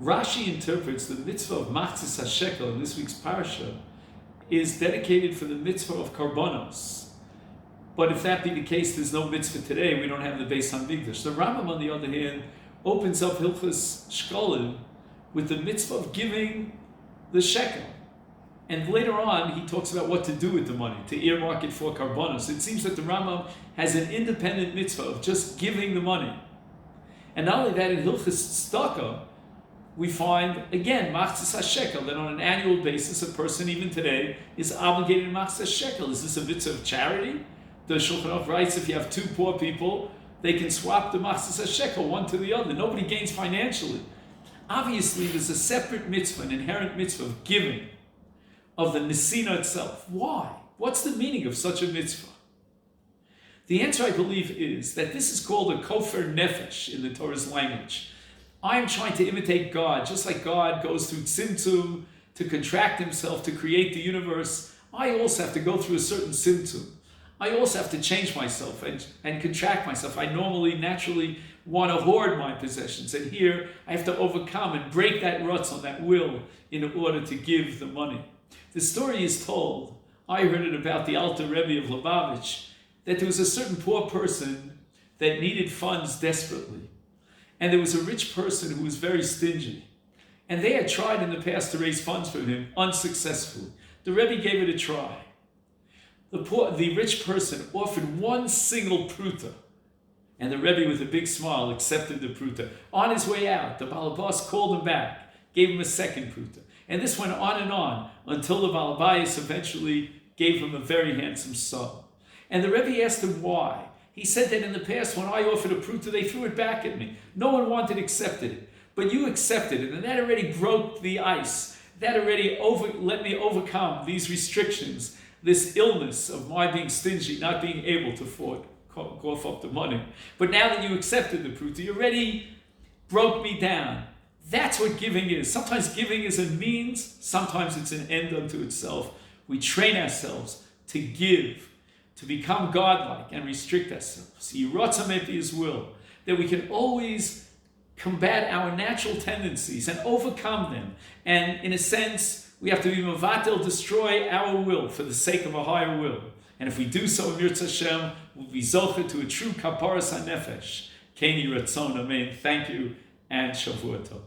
Rashi interprets the mitzvah of Machatzis HaShekel in this week's parasha is dedicated for the mitzvah of karbonos. But if that be the case, there's no mitzvah today. We don't have the Beis Hamikdash. The Rambam, on the other hand, opens up Hilchos Shkolim with the mitzvah of giving the shekel. And later on, he talks about what to do with the money, to earmark it for karbonos. It seems that the Rambam has an independent mitzvah of just giving the money. And not only that, in Hilchos Tzedakah, we find, again, Machatzis HaShekel, that on an annual basis, a person, even today, is obligated to Machatzis HaShekel. Is this a mitzvah of charity? The Shulchan Aruch writes, if you have two poor people, they can swap the Machatzis HaShekel one to the other. Nobody gains financially. Obviously, there's a separate mitzvah, an inherent mitzvah of giving, of the Nesina itself. Why? What's the meaning of such a mitzvah? The answer, I believe, is that this is called a kofer nefesh in the Torah's language. I'm trying to imitate God, just like God goes through tzimtzum to contract himself to create the universe. I also have to go through a certain tzimtzum. I also have to change myself and contract myself. I naturally want to hoard my possessions. And here I have to overcome and break that ratzon, that will, in order to give the money. The story is told, I heard it about the Alter Rebbe of Lubavitch, that there was a certain poor person that needed funds desperately. And there was a rich person who was very stingy. And they had tried in the past to raise funds for him unsuccessfully. The Rebbe gave it a try. The rich person offered one single pruta. And the Rebbe, with a big smile, accepted the pruta. On his way out, the Balabas called him back, gave him a second pruta. And this went on and on until the Balabayas eventually gave him a very handsome sum. And the Rebbe asked him why. He said that in the past, when I offered a pruta, they threw it back at me. No one wanted accepted it. But you accepted it, and that already broke the ice. That already let me overcome these restrictions, this illness of my being stingy, not being able to cough up the money. But now that you accepted the pruta, you already broke me down. That's what giving is. Sometimes giving is a means, sometimes it's an end unto itself. We train ourselves to give, to become godlike and restrict ourselves. Yiratzam His will, that we can always combat our natural tendencies and overcome them. And in a sense, we have to be mevatel, destroy our will for the sake of a higher will. And if we do so, Mirz Hashem, we'll be zocher to a true kaparas hanefesh. Keni Ratzon, amen. Thank you, and Shavua Tov.